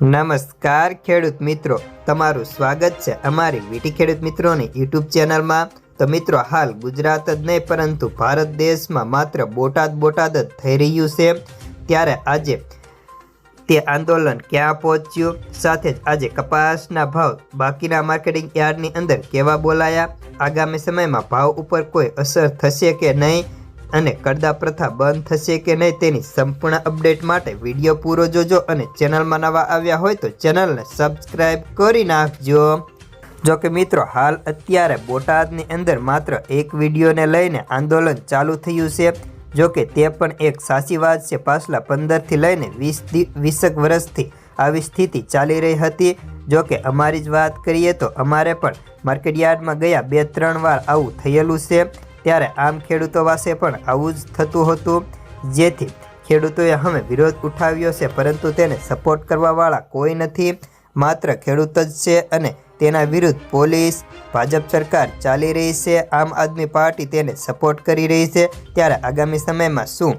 નમસ્કાર ખેડૂત મિત્રો, તમારું સ્વાગત છે અમારી વીટી ખેડૂત મિત્રોની યુટ્યુબ ચેનલમાં। તો મિત્રો, હાલ ગુજરાત જ નહીં પરંતુ ભારત દેશમાં માત્ર બોટાદ જ થઈ રહ્યું છે, ત્યારે આજે તે આંદોલન ક્યાં પહોંચ્યું, સાથે જ આજે કપાસના ભાવ બાકીના માર્કેટિંગ યાર્ડની અંદર કેવા બોલાયા, આગામી સમયમાં ભાવ ઉપર કોઈ અસર થશે કે નહીં અને કરદા પ્રથા બંધ થશે કે નહીં, તેની સંપૂર્ણ અપડેટ માટે વિડીયો પૂરો જોજો અને ચેનલમાં નવા આવ્યા હોય તો ચેનલને સબસ્ક્રાઈબ કરી નાખજો। જો કે મિત્રો, હાલ અત્યારે બોટાદની અંદર માત્ર એક વિડીયોને લઈને આંદોલન ચાલુ થયું છે। જો કે તે પણ એક સાચી વાત છે, પાછલા 15થી લઈને 20 વર્ષથી આવી સ્થિતિ ચાલી રહી હતી। જો કે અમારી જ વાત કરીએ તો અમારે પણ માર્કેટયાર્ડમાં ગયા 2-3 વાર આવું થયેલું છે, ત્યારે આમ ખેડૂતો પાસે પણ આવું જ થતું હતું, જેથી ખેડૂતોએ હવે વિરોધ ઉઠાવ્યો છે, પરંતુ તેને સપોર્ટ કરવાવાળા કોઈ નથી, માત્ર ખેડૂત જ છે અને તેના વિરુદ્ધ પોલીસ ભાજપ સરકાર ચાલી રહી છે, આમ આદમી પાર્ટી તેને સપોર્ટ કરી રહી છે। ત્યારે આગામી સમયમાં શું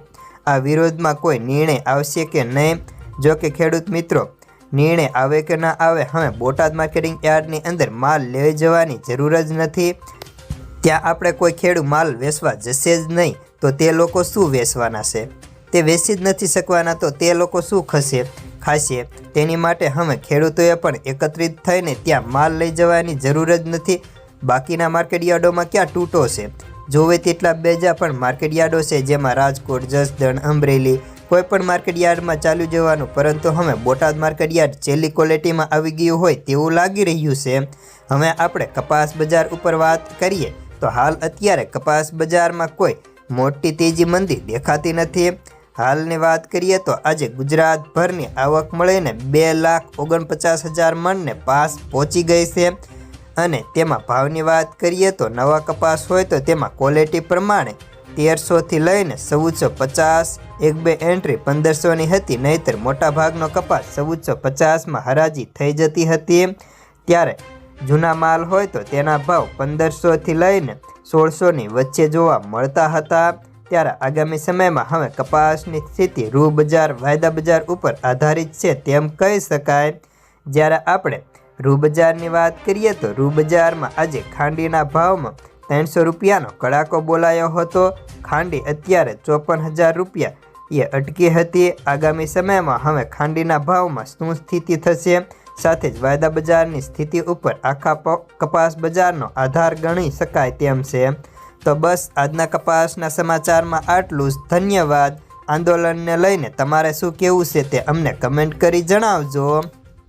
આ વિરોધમાં કોઈ નિર્ણય આવશે કે નહીં? જો કે ખેડૂત મિત્રો, નિર્ણય આવે કે ના આવે, હવે બોટાદ માર્કેટિંગ યાર્ડની અંદર માલ લઈ જવાની જરૂર જ નથી। ત્યાં આપણે કોઈ ખેડૂત માલ વેચવા જશે જ નહીં, તો તે લોકો શું વેચવાના છે? તે વેચી જ નથી શકવાના, તો તે લોકો શું ખાશે? તેની માટે હવે ખેડૂતોએ પણ એકત્રિત થઈને ત્યાં માલ લઈ જવાની જરૂર જ નથી। બાકીના માર્કેટયાર્ડોમાં ક્યાં તૂટો છે? જોવે તેટલા બીજા પણ માર્કેટયાર્ડો છે, જેમાં રાજકોટ, જસદણ, અમરેલી, કોઈ પણ માર્કેટયાર્ડમાં ચાલ્યું જવાનું, પરંતુ હવે બોટાદ માર્કેટયાર્ડ છેલ્લી ક્વોલિટીમાં આવી ગયું હોય તેવું લાગી રહ્યું છે। હવે આપણે કપાસ બજાર ઉપર વાત કરીએ તો હાલ અત્યારે કપાસ બજારમાં કોઈ મોટી તેજી મંદી દેખાતી નથી। હાલની વાત કરીએ તો આજે ગુજરાતભરની આવક મળીને 2,49,000 મણને પાસ પહોંચી ગઈ છે, અને તેમાં ભાવની વાત કરીએ તો નવા કપાસ હોય તો તેમાં ક્વોલિટી પ્રમાણે 1300થી લઈને 1450, 1-2 એન્ટ્રી 1500ની હતી, નહીંતર મોટાભાગનો કપાસ 1450માં હરાજી થઈ જતી હતી। ત્યારે જૂના માલ હોય તો તેના ભાવ 1500થી લઈને 1600ની વચ્ચે જોવા મળતા હતા। ત્યારે આગામી સમયમાં હવે કપાસની સ્થિતિ રૂ બજાર, વાયદા બજાર ઉપર આધારિત છે તેમ કહી શકાય। જ્યારે આપણે રૂ બજારની વાત કરીએ તો રૂ બજારમાં આજે ખાંડીના ભાવમાં 300 રૂપિયાનો કડાકો બોલાયો હતો। ખાંડી અત્યારે 54,000 રૂપિયા એ અટકી હતી। આગામી સમયમાં હવે ખાંડીના ભાવમાં શું સ્થિતિ થશે, સાથે જ વાયદા બજારની સ્થિતિ ઉપર આખા કપાસ બજારનો આધાર ગણી શકાય તેમ છે। તો બસ આજના કપાસના સમાચારમાં આટલું જ। ધન્યવાદ। આંદોલનને લઈને તમારે શું કહેવું છે તે અમને કમેન્ટ કરી જણાવજો।